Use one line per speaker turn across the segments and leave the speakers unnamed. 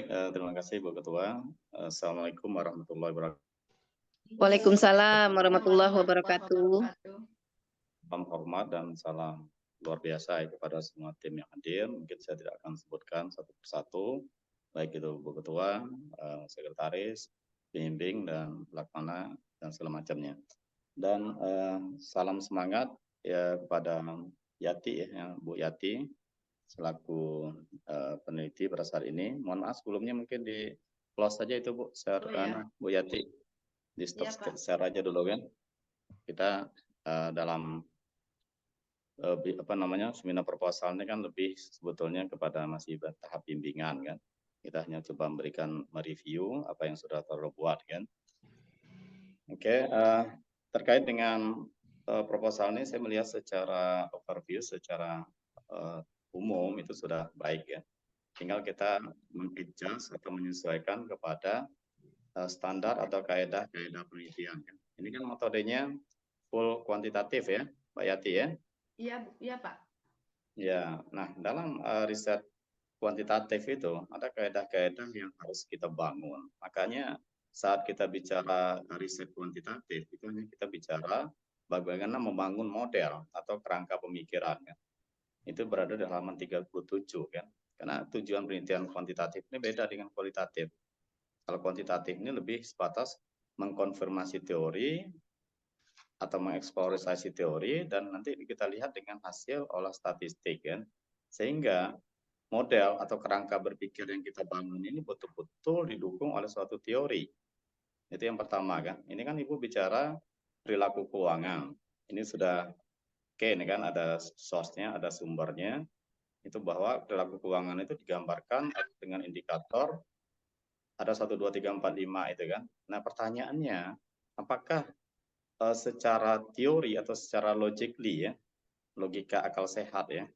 Baik, terima kasih Bu Ketua. Assalamualaikum warahmatullahi wabarakatuh.
Waalaikumsalam warahmatullahi wabarakatuh.
Salam hormat dan salam luar biasa kepada semua tim yang hadir. Mungkin saya tidak akan sebutkan satu persatu, baik itu Bu Ketua, Sekretaris, Pembimbing, dan Pelaksana, dan segala macamnya. Dan salam semangat ya kepada Yati, ya, Bu Yati, selaku peneliti pada saat ini. Mohon maaf sebelumnya mungkin di close saja itu Bu, share Bu Yati, di stop share aja dulu kan. Kita dalam seminar proposal ini kan lebih sebetulnya kepada masih tahap bimbingan kan. Kita hanya coba memberikan mereview apa yang sudah terbuat kan. Oke, terkait dengan proposal ini saya melihat secara overview, secara umum itu sudah baik ya. Tinggal kita mengadjust atau menyesuaikan kepada standar atau kaedah-kaedah penelitian. Ini kan metodenya full kuantitatif ya, Pak Yati ya?
Iya Pak.
Ya, nah dalam riset kuantitatif itu ada kaedah-kaedah yang harus kita bangun. Makanya saat kita bicara riset kuantitatif itu hanya kita bicara bagaimana membangun model atau kerangka pemikiran kan. Itu berada di halaman 37 kan. Karena tujuan penelitian kuantitatif ini beda dengan kualitatif. Kalau kuantitatif ini lebih sebatas mengkonfirmasi teori atau mengeksplorasi teori dan nanti kita lihat dengan hasil olah statistik kan. Sehingga model atau kerangka berpikir yang kita bangun ini betul-betul didukung oleh suatu teori. Itu yang pertama kan. Ini kan Ibu bicara perilaku keuangan. Ini sudah oke, ini kan ada source-nya, ada sumbernya. Itu bahwa perilaku keuangan itu digambarkan dengan indikator ada 1, 2, 3, 4, 5 itu kan. Nah pertanyaannya, apakah secara teori atau secara logically ya, logika akal sehat ya,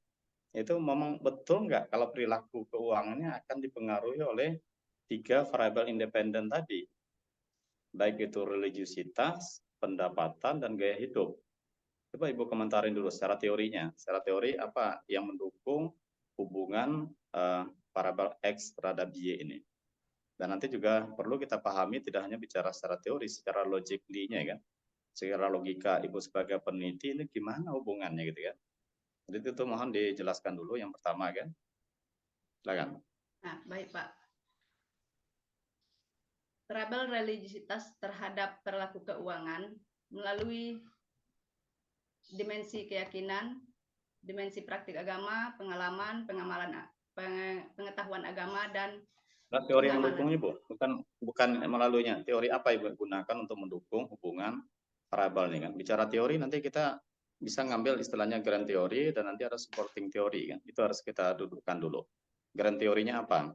itu memang betul nggak kalau perilaku keuangannya akan dipengaruhi oleh 3 variabel independen tadi, baik itu religiusitas, pendapatan, dan gaya hidup. Coba Ibu komentarin dulu secara teorinya. Secara teori apa yang mendukung hubungan variabel X terhadap Y ini. Dan nanti juga perlu kita pahami tidak hanya bicara secara teori, secara logically-nya kan. Secara logika Ibu sebagai peneliti ini gimana hubungannya gitu kan. Jadi itu mohon dijelaskan dulu yang pertama kan. Silakan.
Nah, baik Pak. Variabel religiositas terhadap perilaku keuangan melalui dimensi keyakinan, dimensi praktik agama, pengalaman, pengetahuan agama, dan
teori yang mendukung Ibu, bukan melaluinya. Teori apa Ibu gunakan untuk mendukung hubungan variabel ini kan? Bicara teori nanti kita bisa ngambil istilahnya grand teori dan nanti ada supporting teori kan. Itu harus kita dudukkan dulu. Grand teorinya apa?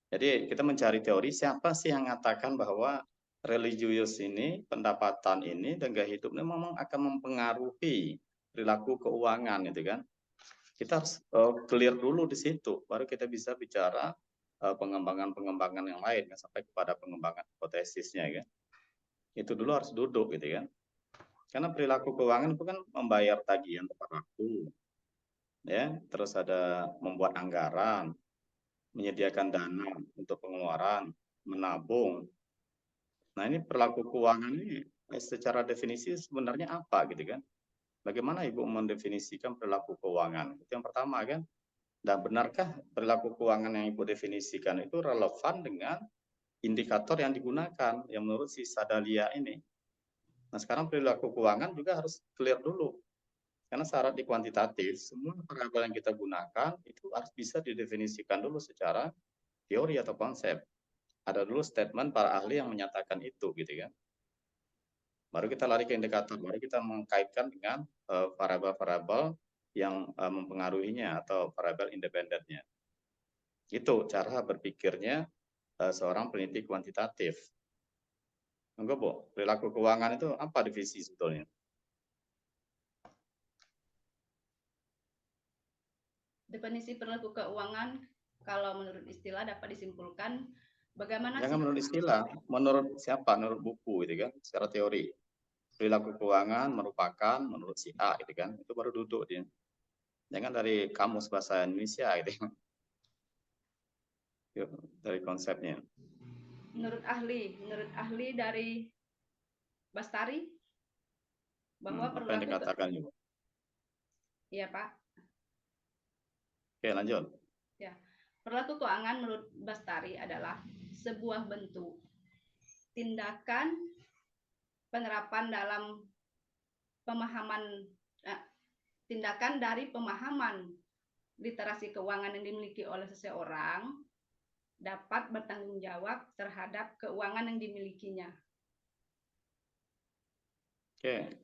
Jadi kita mencari teori siapa sih yang mengatakan bahwa religius ini, pendapatan ini, dan gaya hidup ini memang akan mempengaruhi perilaku keuangan gitu kan. Kita harus clear dulu di situ, baru kita bisa bicara pengembangan-pengembangan yang lain kan, sampai kepada pengembangan hipotesisnya kan. Itu dulu harus duduk gitu kan. Karena perilaku keuangan itu kan membayar tagihan tepat waktu, ya, terus ada membuat anggaran, menyediakan dana untuk pengeluaran, menabung. Nah ini perilaku keuangan ini secara definisi sebenarnya apa gitu kan? Bagaimana Ibu mendefinisikan perilaku keuangan? Itu yang pertama kan. Dan benarkah perilaku keuangan yang Ibu definisikan itu relevan dengan indikator yang digunakan yang menurut si Sadalia ini? Nah sekarang perilaku keuangan juga harus clear dulu. Karena syarat di kuantitatif, semua variabel yang kita gunakan itu harus bisa didefinisikan dulu secara teori atau konsep. Ada dulu statement para ahli yang menyatakan itu gitu kan. Baru kita lari ke indikator, baru kita mengkaitkan dengan variabel-variabel yang mempengaruhinya atau variabel independennya. Itu cara berpikirnya seorang peneliti kuantitatif. Enggak, Bu, perilaku keuangan itu apa divisi sebetulnya?
Definisi perilaku keuangan kalau menurut istilah dapat disimpulkan bagaimana.
Jangan menurut istilah, menurut siapa? Menurut buku gitu kan, secara teori. Perilaku keuangan merupakan menurut si A gitu kan, itu baru duduk dia. Jangan dari kamus bahasa Indonesia gitu. Yuk, dari konsepnya.
Menurut ahli dari Bastari bahwa
Apa yang dikatakan Ibu?
Iya Pak.
Oke, lanjut.
Ya, perilaku keuangan menurut Bastari adalah sebuah bentuk tindakan penerapan dalam pemahaman tindakan dari pemahaman literasi keuangan yang dimiliki oleh seseorang dapat bertanggung jawab terhadap keuangan yang dimilikinya.
Oke,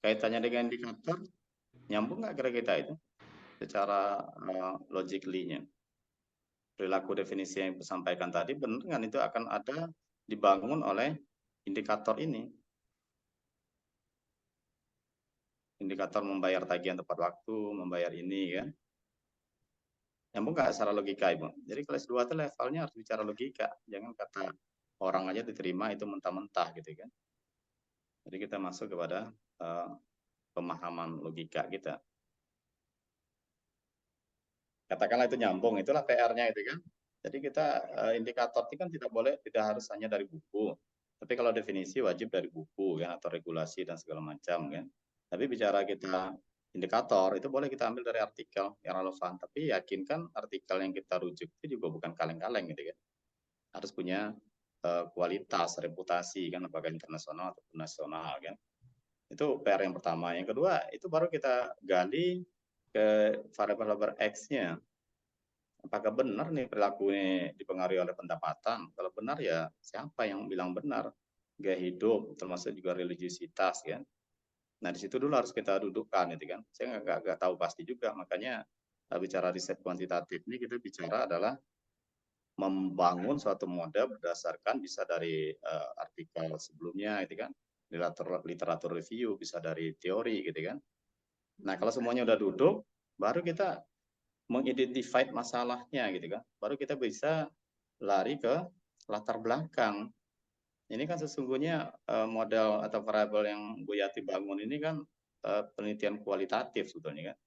kaitannya dengan indikator, nyambung nggak kira kita itu secara logically-nya? Perilaku definisi yang disampaikan tadi benar kan itu akan ada dibangun oleh indikator ini. Indikator membayar tagihan tepat waktu, membayar ini kan. Nyambung nggak secara logika Ibu? Jadi kelas 2 itu levelnya harus bicara logika, jangan kata orang aja diterima itu mentah-mentah gitu kan. Jadi kita masuk kepada pemahaman logika kita. Katakanlah itu nyambung, itulah PR-nya itu kan. Jadi kita indikator itu kan tidak harus hanya dari buku. Tapi kalau definisi wajib dari buku kan atau regulasi dan segala macam kan. Tapi bicara kita indikator itu boleh kita ambil dari artikel yang relevan. Tapi yakinkan artikel yang kita rujuk itu juga bukan kaleng-kaleng gitu kan. Harus punya kualitas, reputasi kan apakah internasional ataupun nasional kan. Itu PR yang pertama. Yang kedua itu baru kita gali ke variabel X-nya. Apakah benar nih perilaku ini dipengaruhi oleh pendapatan? Kalau benar ya siapa yang bilang benar? Gaya hidup termasuk juga religiusitas kan. Nah di situ dulu harus kita dudukkan itu kan. Saya nggak tahu pasti juga, makanya bicara riset kuantitatif ini kita bicara adalah membangun suatu model berdasarkan bisa dari artikel sebelumnya itu kan, literatur review, bisa dari teori gitu kan. Nah kalau semuanya udah duduk, baru kita mengidentify masalahnya gitu kan. Baru kita bisa lari ke latar belakang. Ini kan sesungguhnya model atau variabel yang Bu Yati bangun ini kan penelitian kualitatif sebetulnya kan.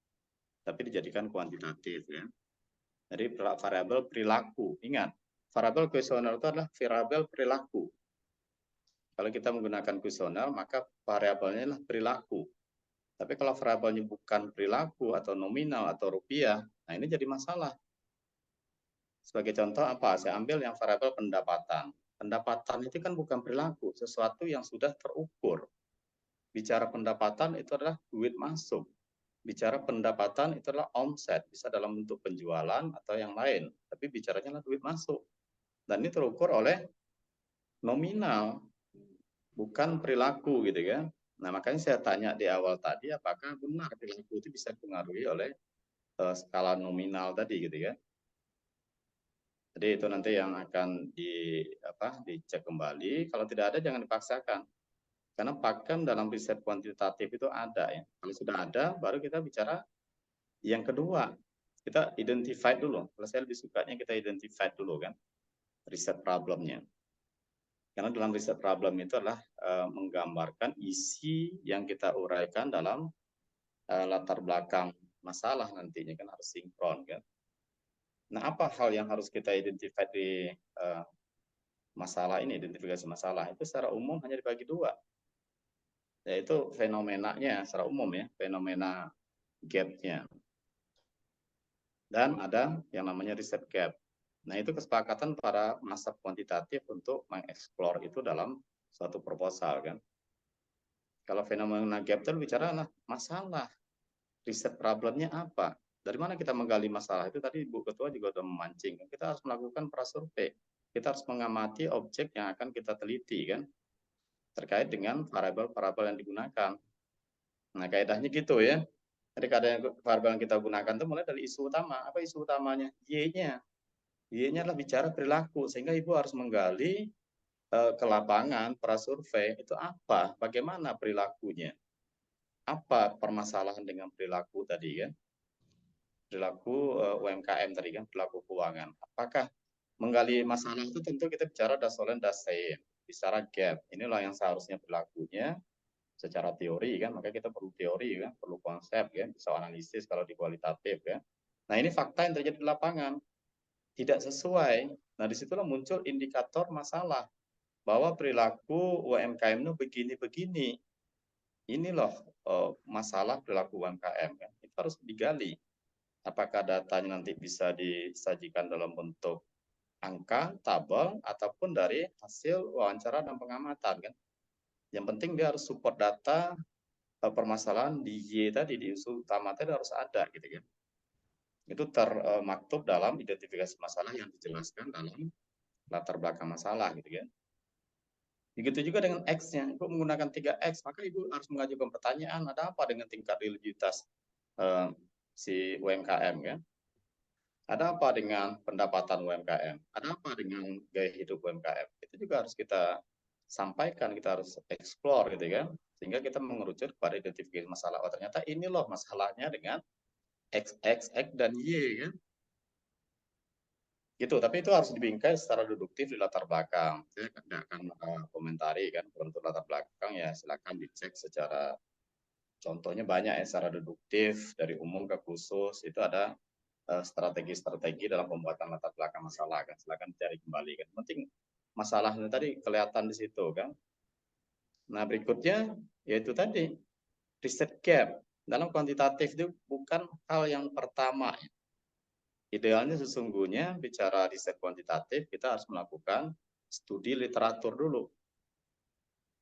Tapi dijadikan kuantitatif ya. Jadi variabel perilaku. Ingat, variabel kuesioner itu adalah variabel perilaku. Kalau kita menggunakan kuesioner, maka variabelnya adalah perilaku. Tapi kalau variabelnya bukan perilaku atau nominal atau rupiah, nah ini jadi masalah. Sebagai contoh apa? Saya ambil yang variabel pendapatan. Pendapatan itu kan bukan perilaku, sesuatu yang sudah terukur. Bicara pendapatan itu adalah duit masuk. Bicara pendapatan itu adalah omset, bisa dalam bentuk penjualan atau yang lain. Tapi bicaranya adalah duit masuk. Dan ini terukur oleh nominal, bukan perilaku gitu kan. Nah makanya saya tanya di awal tadi, apakah benar perilaku itu bisa dipengaruhi oleh skala nominal tadi gitu kan. Jadi itu nanti yang akan dicek kembali. Kalau tidak ada jangan dipaksakan. Karena pakem dalam riset kuantitatif itu ada ya. Kalau sudah ada, baru kita bicara yang kedua. Kita identify dulu. Kalau saya lebih sukanya kita identify dulu kan, riset problemnya. Karena dalam riset problem itu adalah menggambarkan isi yang kita uraikan dalam latar belakang masalah nantinya kan harus sinkron kan. Nah, apa hal yang harus kita identify di masalah ini, identifikasi masalah itu secara umum hanya dibagi dua, yaitu fenomenanya secara umum ya, fenomena gap-nya, dan ada yang namanya riset gap. Nah itu kesepakatan para masa kuantitatif untuk mengeksplor itu dalam suatu proposal kan. Kalau fenomena gap itu bicara masalah, riset problemnya apa, dari mana kita menggali masalah itu tadi Bu Ketua juga sudah memancing. Kita harus melakukan prasurvei, kita harus mengamati objek yang akan kita teliti kan, terkait dengan variabel-variabel yang digunakan. Nah, kaidahnya gitu ya. Jadi kadang variabel yang kita gunakan itu mulai dari isu utama. Apa isu utamanya? Y-nya. Y-nya adalah bicara perilaku. Sehingga Ibu harus menggali ke lapangan, prasurvei, itu apa? Bagaimana perilakunya? Apa permasalahan dengan perilaku tadi kan? Perilaku UMKM tadi kan, perilaku keuangan. Apakah menggali masalah itu tentu kita bicara dasolen dasain, bicara gap. Inilah yang seharusnya perilakunya secara teori kan, maka kita perlu teori kan, perlu konsep kan, bisa analisis kalau di kualitatif kan. Nah ini fakta yang terjadi di lapangan. tidak sesuai. Nah, disitulah muncul indikator masalah bahwa perilaku UMKM itu begini-begini. Ini loh masalah perilaku UMKM kan. Itu harus digali. Apakah datanya nanti bisa disajikan dalam bentuk angka, tabel, ataupun dari hasil wawancara dan pengamatan kan. Yang penting dia harus support data permasalahan di Y tadi, di unsur utama tadi harus ada gitu kan. Itu termaktub dalam identifikasi masalah yang dijelaskan dalam latar belakang masalah gitu kan. Begitu juga dengan X-nya, Ibu menggunakan 3X, maka Ibu harus mengajukan pertanyaan, ada apa dengan tingkat religiusitas si UMKM kan? Ada apa dengan pendapatan UMKM? Ada apa dengan gaya hidup UMKM? Itu juga harus kita sampaikan, kita harus explore gitu kan, sehingga kita mengerucut pada identifikasi masalah. Oh ternyata ini loh masalahnya dengan X, X, X dan Y kan. Gitu, tapi itu harus dibingkai secara deduktif di latar belakang. Saya tidak akan komentari kan, untuk latar belakang ya silakan dicek secara, contohnya banyak ya secara deduktif dari umum ke khusus, itu ada strategi-strategi dalam pembuatan latar belakang masalah kan, silakan cari kembali kan. Penting masalahnya tadi kelihatan di situ kan. Nah berikutnya yaitu tadi riset gap dalam kuantitatif itu bukan hal yang pertama. Idealnya sesungguhnya bicara riset kuantitatif kita harus melakukan studi literatur dulu.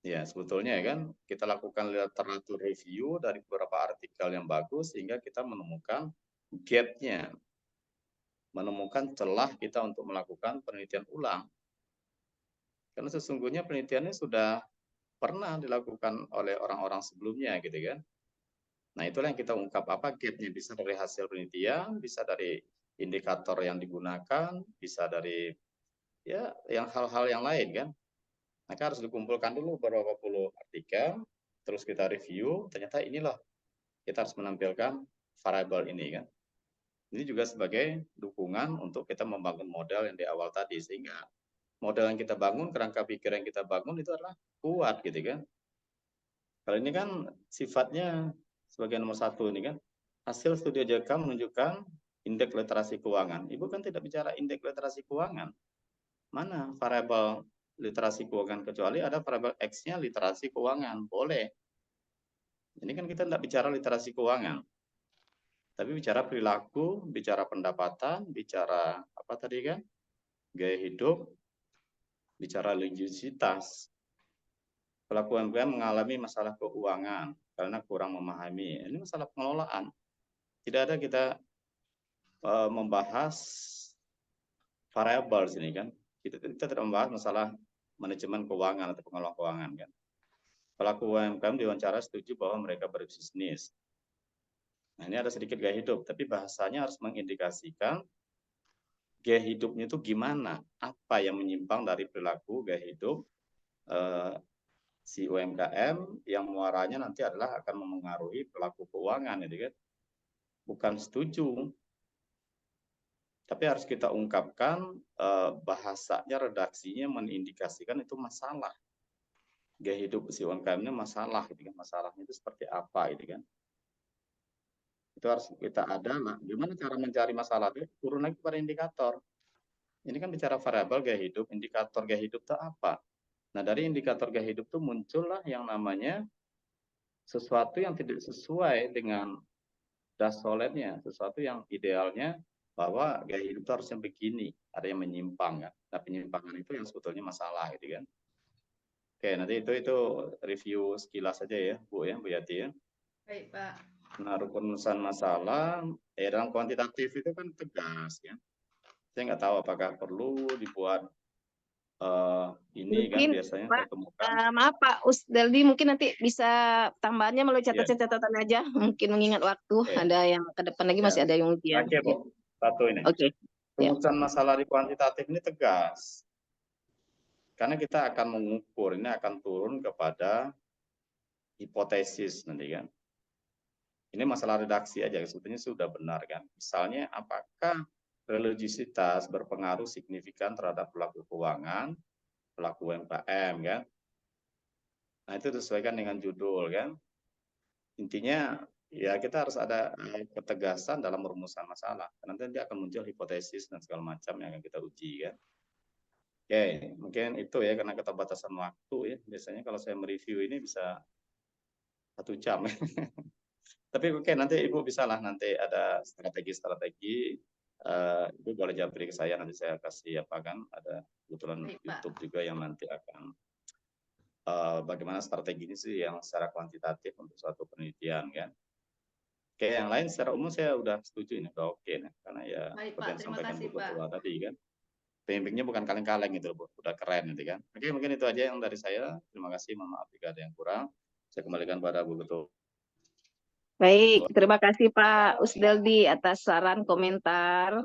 Ya sebetulnya ya kan kita lakukan literatur review dari beberapa artikel yang bagus sehingga kita menemukan gap-nya, menemukan celah kita untuk melakukan penelitian ulang. Karena sesungguhnya penelitiannya sudah pernah dilakukan oleh orang-orang sebelumnya gitu kan. Nah itulah yang kita ungkap apa gap-nya, bisa dari hasil penelitian, bisa dari indikator yang digunakan, bisa dari ya yang hal-hal yang lain kan. Maka harus dikumpulkan dulu beberapa puluh artikel, terus kita review, ternyata inilah kita harus menampilkan variabel ini kan. Ini juga sebagai dukungan untuk kita membangun model yang di awal tadi, sehingga model yang kita bangun, kerangka pikir yang kita bangun itu adalah kuat gitu kan. Kalau ini kan sifatnya sebagai nomor satu ini kan, hasil studi OJK menunjukkan indeks literasi keuangan. Ibu kan tidak bicara indeks literasi keuangan. Mana variabel literasi keuangan, kecuali ada variabel X-nya literasi keuangan, boleh. Ini kan kita tidak bicara literasi keuangan. Tapi bicara perilaku, bicara pendapatan, bicara apa tadi kan? Gaya hidup, bicara religiusitas. Pelaku UMKM mengalami masalah keuangan karena kurang memahami. Ini masalah pengelolaan. Tidak ada kita membahas variabel sini kan. Kita tidak membahas masalah manajemen keuangan atau pengelolaan keuangan kan. Pelaku UMKM diwawancara setuju bahwa mereka berbisnis. Nah, ini ada sedikit gaya hidup, tapi bahasanya harus mengindikasikan gaya hidupnya itu gimana, apa yang menyimpang dari perilaku gaya hidup si UMKM yang muaranya nanti adalah akan memengaruhi perilaku keuangan, gitu kan? Bukan setuju, tapi harus kita ungkapkan bahasanya, redaksinya mengindikasikan itu masalah. Gaya hidup si UMKM-nya masalah, gitu kan? Masalahnya itu seperti apa, gitu kan? Itu harus kita ada. Nah, gimana cara mencari masalah itu? Turun lagi pada indikator. Ini kan bicara variabel gaya hidup, indikator gaya hidup itu apa? Nah, dari indikator gaya hidup itu muncullah yang namanya sesuatu yang tidak sesuai dengan dasoletnya, sesuatu yang idealnya bahwa gaya hidup itu harusnya begini, ada yang menyimpang kan. Nah, penyimpangan itu yang sebetulnya masalah gitu kan. Oke, nanti itu review sekilas saja ya, Bu Yati ya.
Baik, Pak.
Nah, rumusan masalah dalam kuantitatif itu kan tegas ya. Saya nggak tahu apakah perlu dibuat ini kan
Mungkin
biasanya
Pak,
saya temukan.
maaf Pak Usdaldi, mungkin nanti bisa tambahannya melalui
Ya,
catatan-catatan aja. Mungkin mengingat waktu,
ya,
ada yang ke depan lagi
ya.
masih ada yang ujian.
Oke, Bu. Satu ini.
Oke. Ya.
Rumusan masalah di kuantitatif ini tegas. Karena kita akan mengukur, ini akan turun kepada hipotesis nanti kan. Ini masalah redaksi aja, sebetulnya sudah benar kan. Misalnya, apakah religiusitas berpengaruh signifikan terhadap pelaku keuangan, pelaku UMKM kan. Nah, itu disesuaikan dengan judul kan. Intinya ya kita harus ada ketegasan dalam perumusan masalah. Nanti dia akan muncul hipotesis dan segala macam yang akan kita uji kan. Oke, mungkin itu ya karena keterbatasan waktu ya. Biasanya kalau saya mereview ini bisa 1 jam. Tapi oke, nanti Ibu bisa lah nanti ada strategi-strategi. Ibu boleh japri ke saya, nanti saya kasih apa kan, ada kebetulan
Baik, Pak.
YouTube juga yang nanti akan bagaimana strategi ini sih yang secara kuantitatif untuk suatu penelitian kan. Oke, yang lain secara umum saya udah setuju ini, udah oke nih, karena ya
Baik,
seperti
Pak.
yang
Terima
sampaikan
kasih,
Bu
Pak.
Ketua tadi kan. Pembimbingnya bukan kaleng-kaleng gitu Bu, udah keren gitu kan. Oke, mungkin itu aja yang dari saya. Terima kasih, mohon maaf jika ada yang kurang. Saya kembalikan pada Bu Ketua.
Baik, terima kasih Pak Usdeldi atas saran komentar.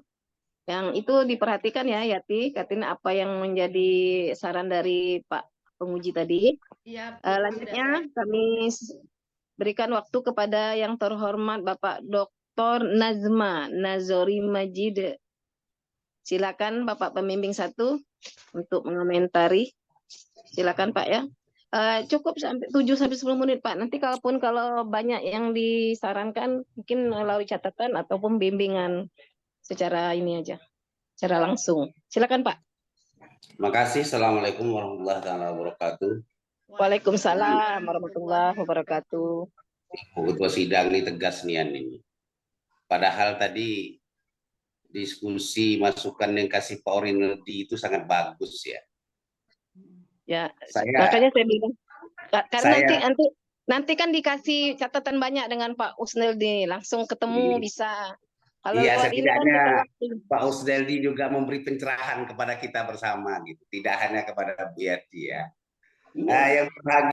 Yang itu diperhatikan ya Yati, Katin apa yang menjadi saran dari Pak penguji tadi.
Iya, Bu.
Lanjutnya kami berikan waktu kepada yang terhormat Bapak Dr. Nazma Nazori Majid. Silakan Bapak pembimbing 1 untuk mengomentari. Silakan Pak ya. Cukup sampai 7 sampai 10 menit Pak. Nanti kalau banyak yang disarankan mungkin melalui catatan ataupun bimbingan secara ini aja, secara langsung. Silakan Pak.
Terima kasih. Assalamualaikum warahmatullahi wabarakatuh.
Waalaikumsalam warahmatullahi wabarakatuh.
Ketua sidang ini tegas nian ini. Padahal tadi diskusi masukan yang kasih Pak Orinaldi itu sangat bagus ya.
Ya,
Saya-
makanya saya bilang karena
saya-
nanti kan dikasih catatan banyak dengan Pak Usneldi, langsung ketemu bisa. Kalau
Iya,
lewat ini kan
setidaknya
kita waktu.
Pak Usdeldi juga memberi pencerahan kepada kita bersama gitu, tidak hanya kepada Bu Yati ya. Yang berbahagia